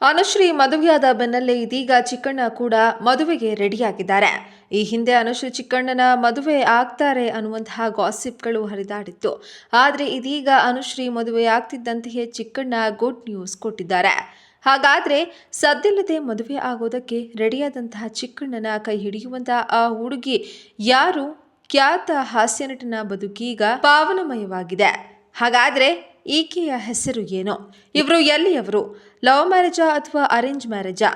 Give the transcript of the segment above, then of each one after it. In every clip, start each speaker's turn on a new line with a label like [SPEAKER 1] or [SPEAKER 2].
[SPEAKER 1] ಅನುಶ್ರೀ ಮದುವೆಯಾದ ಬೆನ್ನಲ್ಲೇ ಇದೀಗ ಚಿಕ್ಕಣ್ಣ ಕೂಡ ಮದುವೆಗೆ ರೆಡಿಯಾಗಿದ್ದಾರೆ. ಈ ಹಿಂದೆ ಅನುಶ್ರೀ ಚಿಕ್ಕಣ್ಣನ ಮದುವೆ ಆಗ್ತಾರೆ ಅನ್ನುವಂತಹ ಗಾಸಿಪ್ಗಳು ಹರಿದಾಡಿತ್ತು. ಆದರೆ ಇದೀಗ ಅನುಶ್ರೀ ಮದುವೆ ಆಗ್ತಿದ್ದಂತೆಯೇ ಚಿಕ್ಕಣ್ಣ ಗುಡ್ ನ್ಯೂಸ್ ಕೊಟ್ಟಿದ್ದಾರೆ. ಹಾಗಾದ್ರೆ ಸದ್ದಿಲ್ಲದೆ ಮದುವೆ ಆಗೋದಕ್ಕೆ ರೆಡಿಯಾದಂತಹ ಚಿಕ್ಕಣ್ಣನ ಕೈ ಹಿಡಿಯುವಂತಹ ಆ ಹುಡುಗಿ ಯಾರು? ಖ್ಯಾತ ಹಾಸ್ಯನಟನ ಬದುಕೀಗ ಪಾವನಮಯವಾಗಿದೆ. ಹಾಗಾದ್ರೆ ಈಕೆಯ ಹೆಸರು ಏನು? ಇವರು ಎಲ್ಲಿಯವರು? ಲವ್ ಮ್ಯಾರೇಜಾ ಅಥವಾ ಅರೇಂಜ್ ಮ್ಯಾರೇಜಾ?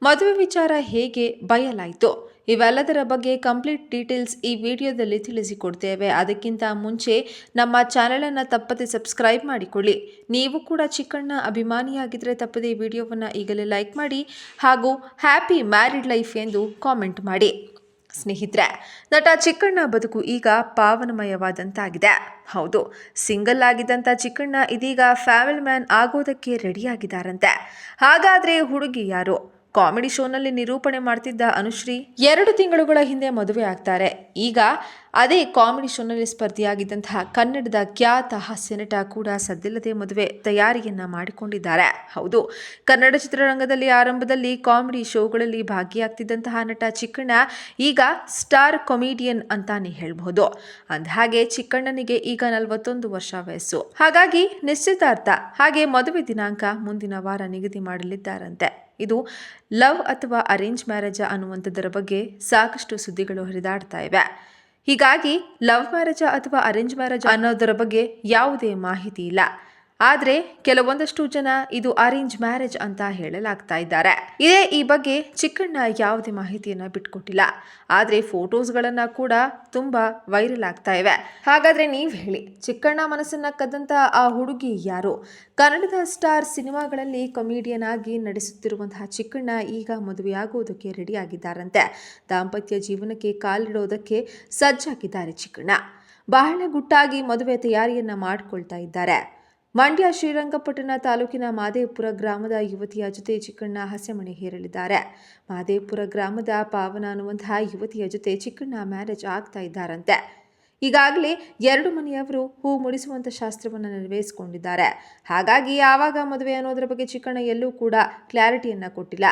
[SPEAKER 1] ಮದುವೆ ವಿಚಾರ ಹೇಗೆ ಬಯಲಾಯಿತು? ಇವೆಲ್ಲದರ ಬಗ್ಗೆ ಕಂಪ್ಲೀಟ್ ಡೀಟೇಲ್ಸ್ ಈ ವಿಡಿಯೋದಲ್ಲಿ ತಿಳಿಸಿಕೊಡ್ತೇವೆ. ಅದಕ್ಕಿಂತ ಮುಂಚೆ ನಮ್ಮ ಚಾನೆಲನ್ನು ತಪ್ಪದೆ ಸಬ್ಸ್ಕ್ರೈಬ್ ಮಾಡಿಕೊಳ್ಳಿ. ನೀವು ಕೂಡ ಚಿಕ್ಕಣ್ಣ ಅಭಿಮಾನಿಯಾಗಿದ್ದರೆ ತಪ್ಪದೆ ವಿಡಿಯೋವನ್ನು ಈಗಲೇ ಲೈಕ್ ಮಾಡಿ ಹಾಗೂ ಹ್ಯಾಪಿ ಮ್ಯಾರಿಡ್ ಲೈಫ್ ಎಂದು ಕಾಮೆಂಟ್ ಮಾಡಿ. ಸ್ನೇಹಿತರೆ, ನಟ ಚಿಕ್ಕಣ್ಣ ಬದುಕು ಈಗ ಪಾವನಮಯವಾದಂತಾಗಿದೆ. ಹೌದು, ಸಿಂಗಲ್ ಆಗಿದ್ದಂಥ ಚಿಕ್ಕಣ್ಣ ಇದೀಗ ಫ್ಯಾಮಿಲಿ ಮ್ಯಾನ್ ಆಗೋದಕ್ಕೆ ರೆಡಿಯಾಗಿದ್ದಾರಂತೆ. ಹಾಗಾದ್ರೆ ಹುಡುಗಿ ಯಾರು? ಕಾಮಿಡಿ ಶೋನಲ್ಲಿ ನಿರೂಪಣೆ ಮಾಡ್ತಿದ್ದ ಅನುಶ್ರೀ 2 ತಿಂಗಳುಗಳ ಹಿಂದೆ ಮದುವೆ ಆಗ್ತಾರೆ. ಈಗ ಅದೇ ಕಾಮಿಡಿ ಶೋನಲ್ಲಿ ಸ್ಪರ್ಧಿಯಾಗಿದ್ದಂತಹ ಕನ್ನಡದ ಖ್ಯಾತ ಹಾಸ್ಯನಟ ಕೂಡ ಸದ್ದಿಲ್ಲದೆ ಮದುವೆ ತಯಾರಿಯನ್ನ ಮಾಡಿಕೊಂಡಿದ್ದಾರೆ. ಹೌದು, ಕನ್ನಡ ಚಿತ್ರರಂಗದಲ್ಲಿ ಆರಂಭದಲ್ಲಿ ಕಾಮಿಡಿ ಶೋಗಳಲ್ಲಿ ಭಾಗಿಯಾಗ್ತಿದ್ದಂತಹ ನಟ ಚಿಕ್ಕಣ್ಣ ಈಗ ಸ್ಟಾರ್ ಕಾಮಿಡಿಯನ್ ಅಂತಾನೆ ಹೇಳ್ಬಹುದು. ಅಂದಹಾಗೆ ಚಿಕ್ಕಣ್ಣನಿಗೆ ಈಗ 41 ವರ್ಷ ವಯಸ್ಸು. ಹಾಗಾಗಿ ನಿಶ್ಚಿತಾರ್ಥ ಹಾಗೆ ಮದುವೆ ದಿನಾಂಕ ಮುಂದಿನ ವಾರ ನಿಗದಿ ಮಾಡಲಿದ್ದಾರಂತೆ. ಇದು ಲವ್ ಅಥವಾ ಅರೇಂಜ್ ಮ್ಯಾರೇಜ್ ಅನ್ನುವಂಥದ್ದರ ಬಗ್ಗೆ ಸಾಕಷ್ಟು ಸುದ್ದಿಗಳು ಹರಿದಾಡ್ತಾ ಇವೆ. ಹೀಗಾಗಿ ಲವ್ ಮ್ಯಾರೇಜ್ ಅಥವಾ ಅರೇಂಜ್ ಮ್ಯಾರೇಜ್ ಅನ್ನೋದರ ಬಗ್ಗೆ ಯಾವುದೇ ಮಾಹಿತಿ ಇಲ್ಲ. ಆದರೆ ಕೆಲವೊಂದಷ್ಟು ಜನ ಇದು ಅರೇಂಜ್ ಮ್ಯಾರೇಜ್ ಅಂತ ಹೇಳಲಾಗ್ತಾ ಇದ್ದಾರೆ. ಈ ಬಗ್ಗೆ ಚಿಕ್ಕಣ್ಣ ಯಾವುದೇ ಮಾಹಿತಿಯನ್ನ ಬಿಟ್ಕೊಟ್ಟಿಲ್ಲ. ಆದರೆ ಫೋಟೋಸ್ಗಳನ್ನ ಕೂಡ ತುಂಬಾ ವೈರಲ್ ಆಗ್ತಾ ಇವೆ. ಹಾಗಾದ್ರೆ ನೀವು ಹೇಳಿ, ಚಿಕ್ಕಣ್ಣ ಮನಸ್ಸನ್ನ ಕದ್ದಂತ ಆ ಹುಡುಗಿ ಯಾರು? ಕನ್ನಡದ ಸ್ಟಾರ್ ಸಿನಿಮಾಗಳಲ್ಲಿ ಕಾಮಿಡಿಯನ್ ಆಗಿ ನಡೆಸುತ್ತಿರುವಂತಹ ಚಿಕ್ಕಣ್ಣ ಈಗ ಮದುವೆಯಾಗುವುದಕ್ಕೆ ರೆಡಿ ಆಗಿದ್ದಾರಂತೆ. ದಾಂಪತ್ಯ ಜೀವನಕ್ಕೆ ಕಾಲಿಡೋದಕ್ಕೆ ಸಜ್ಜಾಗಿದ್ದಾರೆ ಚಿಕ್ಕಣ್ಣ. ಬಹಳ ಗುಟ್ಟಾಗಿ ಮದುವೆ ತಯಾರಿಯನ್ನ ಮಾಡಿಕೊಳ್ತಾ ಇದ್ದಾರೆ. ಮಂಡ್ಯ ಶ್ರೀರಂಗಪಟ್ಟಣ ತಾಲೂಕಿನ ಮಾದೇಪುರ ಗ್ರಾಮದ ಯುವತಿಯ ಜೊತೆ ಚಿಕ್ಕಣ್ಣ ಹಸೆಮಣೆ ಹೇರಲಿದ್ದಾರೆ. ಮಾದೇಪುರ ಗ್ರಾಮದ ಪಾವನ ಅನ್ನುವಂತಹ ಯುವತಿಯ ಜೊತೆ ಚಿಕ್ಕಣ್ಣ ಮ್ಯಾರೇಜ್ ಆಗ್ತಾ ಇದ್ದಾರಂತೆ. ಈಗಾಗಲೇ 2 ಮನೆಯವರು ಹೂ ಮುಡಿಸುವಂಥ ಶಾಸ್ತ್ರವನ್ನು ನೆರವೇರಿಸಿಕೊಂಡಿದ್ದಾರೆ. ಹಾಗಾಗಿ ಯಾವಾಗ ಮದುವೆ ಅನ್ನೋದರ ಬಗ್ಗೆ ಚಿಕ್ಕಣ್ಣ ಎಲ್ಲೂ ಕೂಡ ಕ್ಲಾರಿಟಿಯನ್ನ ಕೊಟ್ಟಿಲ್ಲ.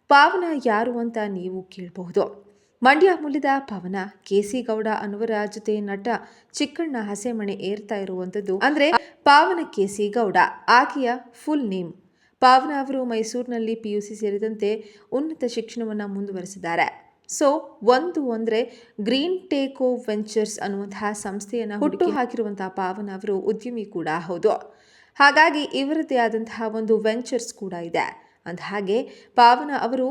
[SPEAKER 1] ಪಾವನ ಯಾರು ಅಂತ ನೀವು ಕೇಳಬಹುದು. ಮಂಡ್ಯ ಮೂಲದ ಪವನ ಕೆಸಿ ಗೌಡ ಅನ್ನುವರ ಜೊತೆ ನಟ ಚಿಕ್ಕಣ್ಣ ಹಸೆಮಣೆ ಏರ್ತಾ ಇರುವಂಥದ್ದು. ಅಂದ್ರೆ ಪಾವನ ಕೆಸಿ ಗೌಡ, ಆಕೆಯ ಫುಲ್ ನೇಮ್. ಪಾವನ ಅವರು ಮೈಸೂರಿನಲ್ಲಿ PUC ಸೇರಿದಂತೆ ಉನ್ನತ ಶಿಕ್ಷಣವನ್ನು ಮುಂದುವರೆಸಿದ್ದಾರೆ. ಸೊ ಅಂದ್ರೆ ಗ್ರೀನ್ ಟೇಕೋ ವೆಂಚರ್ಸ್ ಅನ್ನುವಂತಹ ಸಂಸ್ಥೆಯನ್ನು ಹುಟ್ಟು ಹಾಕಿರುವಂತಹ ಪಾವನ ಅವರು ಉದ್ಯಮಿ ಕೂಡ ಹೌದು. ಹಾಗಾಗಿ ಇವರದ್ದೇ ಆದಂತಹ ಒಂದು ವೆಂಚರ್ಸ್ ಕೂಡ ಇದೆ. ಅಂದಹಾಗೆ ಪಾವನ ಅವರು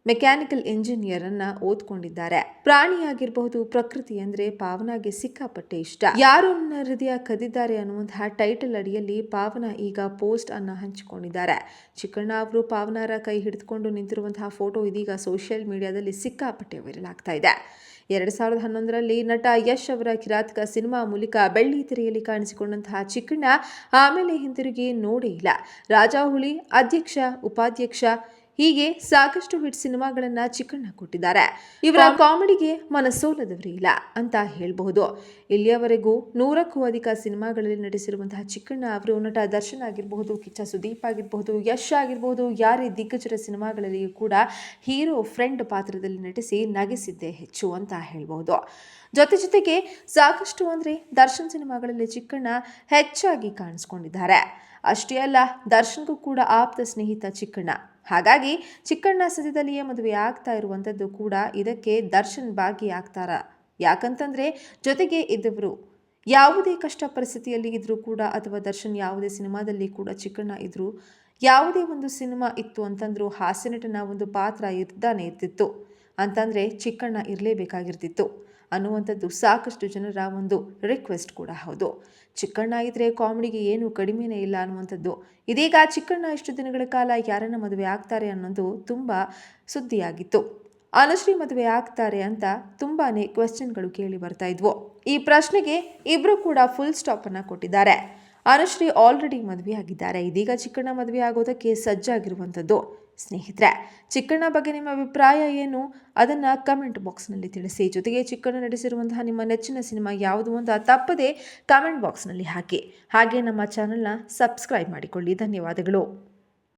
[SPEAKER 1] ಮೆಕ್ಯಾನಿಕಲ್ ಇಂಜಿನಿಯರ್ ಅನ್ನ ಓದ್ಕೊಂಡಿದ್ದಾರೆ. ಪ್ರಾಣಿಯಾಗಿರಬಹುದು, ಪ್ರಕೃತಿ ಅಂದ್ರೆ ಪಾವನಾಗೆ ಸಿಕ್ಕಾಪಟ್ಟೆ ಇಷ್ಟ. ಯಾರು ನನ್ನ ಹೃದಯ ಕದಿದ್ದಾರೆ ಅನ್ನುವಂತಹ ಟೈಟಲ್ ಅಡಿಯಲ್ಲಿ ಪಾವನ ಈಗ ಪೋಸ್ಟ್ ಅನ್ನ ಹಂಚಿಕೊಂಡಿದ್ದಾರೆ. ಚಿಕ್ಕಣ್ಣ ಅವರು ಪಾವನರ ಕೈ ಹಿಡಿದುಕೊಂಡು ನಿಂತಿರುವಂತಹ ಫೋಟೋ ಇದೀಗ ಸೋಷಿಯಲ್ ಮೀಡಿಯಾದಲ್ಲಿ ಸಿಕ್ಕಾಪಟ್ಟೆ ವೈರಲ್ ಆಗ್ತಾ ಇದೆ. 2011ರಲ್ಲಿ ನಟ ಯಶ್ ಅವರ ಕಿರಾತಕ ಸಿನಿಮಾ ಮೂಲಕ ಬೆಳ್ಳಿ ತೆರೆಯಲ್ಲಿ ಕಾಣಿಸಿಕೊಂಡಂತಹ ಚಿಕ್ಕಣ್ಣ ಆಮೇಲೆ ಹಿಂತಿರುಗಿ ನೋಡೇ ಇಲ್ಲ. ರಾಜಾಹುಲಿ, ಅಧ್ಯಕ್ಷ, ಉಪಾಧ್ಯಕ್ಷ ಹೀಗೆ ಸಾಕಷ್ಟು ಹಿಟ್ ಸಿನಿಮಾಗಳನ್ನ ಚಿಕ್ಕಣ್ಣ ಕೊಟ್ಟಿದ್ದಾರೆ. ಇವರ ಕಾಮಿಡಿಗೆ ಮನಸೋಲದವರೇ ಇಲ್ಲ ಅಂತ ಹೇಳಬಹುದು. ಇಲ್ಲಿಯವರೆಗೂ 100ಕ್ಕೂ ಅಧಿಕ ಸಿನಿಮಾಗಳಲ್ಲಿ ನಟಿಸಿರುವಂತಹ ಚಿಕ್ಕಣ್ಣ ಅವರು ನಟ ದರ್ಶನ್ ಆಗಿರಬಹುದು, ಕಿಚ್ಚ ಸುದೀಪ್ ಆಗಿರಬಹುದು, ಯಶ್ ಆಗಿರಬಹುದು, ಯಾರೇ ದಿಗ್ಗಜರ ಸಿನಿಮಾಗಳಲ್ಲಿಯೂ ಕೂಡ ಹೀರೋ ಫ್ರೆಂಡ್ ಪಾತ್ರದಲ್ಲಿ ನಟಿಸಿ ನಗಿಸಿದ್ದೇ ಹೆಚ್ಚು ಅಂತ ಹೇಳಬಹುದು. ಜೊತೆಗೆ ಸಾಕಷ್ಟು ಅಂದ್ರೆ ದರ್ಶನ್ ಸಿನಿಮಾಗಳಲ್ಲಿ ಚಿಕ್ಕಣ್ಣ ಹೆಚ್ಚಾಗಿ ಕಾಣಿಸ್ಕೊಂಡಿದ್ದಾರೆ. ಅಷ್ಟೇ ಅಲ್ಲ, ದರ್ಶನ್ಗೂ ಕೂಡ ಆಪ್ತ ಸ್ನೇಹಿತ ಚಿಕ್ಕಣ್ಣ. ಹಾಗಾಗಿ ಚಿಕ್ಕಣ್ಣ ಸದ್ಯದಲ್ಲಿಯೇ ಮದುವೆ ಆಗ್ತಾ ಇರುವಂಥದ್ದು ಕೂಡ ಇದಕ್ಕೆ ದರ್ಶನ್ ಭಾಗಿಯಾಗ್ತಾರ. ಯಾಕಂತಂದ್ರೆ ಜೊತೆಗೆ ಇದ್ದವರು ಯಾವುದೇ ಕಷ್ಟ ಪರಿಸ್ಥಿತಿಯಲ್ಲಿ ಇದ್ರೂ ಕೂಡ, ಅಥವಾ ದರ್ಶನ್ ಯಾವುದೇ ಸಿನಿಮಾದಲ್ಲಿ ಕೂಡ ಚಿಕ್ಕಣ್ಣ ಇದ್ರು, ಯಾವುದೇ ಒಂದು ಸಿನಿಮಾ ಇತ್ತು ಅಂತಂದ್ರೂ ಹಾಸ್ಯನಟನ ಒಂದು ಪಾತ್ರ ಇರ್ತಿತ್ತು ಅಂತಂದ್ರೆ ಚಿಕ್ಕಣ್ಣ ಇರಲೇಬೇಕಾಗಿರ್ತಿತ್ತು ಅನ್ನುವಂಥದ್ದು ಸಾಕಷ್ಟು ಜನರ ಒಂದು ರಿಕ್ವೆಸ್ಟ್ ಕೂಡ ಹೌದು. ಚಿಕ್ಕಣ್ಣ ಇದ್ರೆ ಕಾಮಿಡಿಗೆ ಏನು ಕಡಿಮೆನೇ ಇಲ್ಲ ಅನ್ನುವಂಥದ್ದು. ಇದೀಗ ಚಿಕ್ಕಣ್ಣ ಇಷ್ಟು ದಿನಗಳ ಕಾಲ ಯಾರನ್ನ ಮದುವೆ ಆಗ್ತಾರೆ ಅನ್ನೋದು ತುಂಬಾ ಸುದ್ದಿಯಾಗಿತ್ತು. ಅನುಶ್ರೀ ಮದುವೆ ಆಗ್ತಾರೆ ಅಂತ ತುಂಬಾನೇ ಕ್ವೆಶ್ಚನ್ಗಳು ಕೇಳಿ ಬರ್ತಾ ಇದ್ವು. ಈ ಪ್ರಶ್ನೆಗೆ ಇಬ್ರು ಕೂಡ ಫುಲ್ ಸ್ಟಾಪ್ ಅನ್ನ ಕೊಟ್ಟಿದ್ದಾರೆ. ಅನುಶ್ರೀ ಆಲ್ರೆಡಿ ಮದುವೆ ಆಗಿದ್ದಾರೆ. ಇದೀಗ ಚಿಕ್ಕಣ್ಣ ಮದುವೆ ಆಗೋದಕ್ಕೆ ಸಜ್ಜಾಗಿರುವಂಥದ್ದು. ಸ್ನೇಹಿತರೆ, ಚಿಕ್ಕಣ್ಣ ಬಗ್ಗೆ ನಿಮ್ಮ ಅಭಿಪ್ರಾಯ ಏನು? ಅದನ್ನು ಕಮೆಂಟ್ ಬಾಕ್ಸ್ನಲ್ಲಿ ತಿಳಿಸಿ. ಜೊತೆಗೆ ಚಿಕ್ಕಣ್ಣ ನಡೆಸಿರುವಂತಹ ನಿಮ್ಮ ನೆಚ್ಚಿನ ಸಿನಿಮಾ ಯಾವುದು ಅಂತ ತಪ್ಪದೆ ಕಮೆಂಟ್ ಬಾಕ್ಸ್ನಲ್ಲಿ ಹಾಕಿ. ಹಾಗೆ ನಮ್ಮ ಚಾನಲ್ನ ಸಬ್ಸ್ಕ್ರೈಬ್ ಮಾಡಿಕೊಳ್ಳಿ. ಧನ್ಯವಾದಗಳು.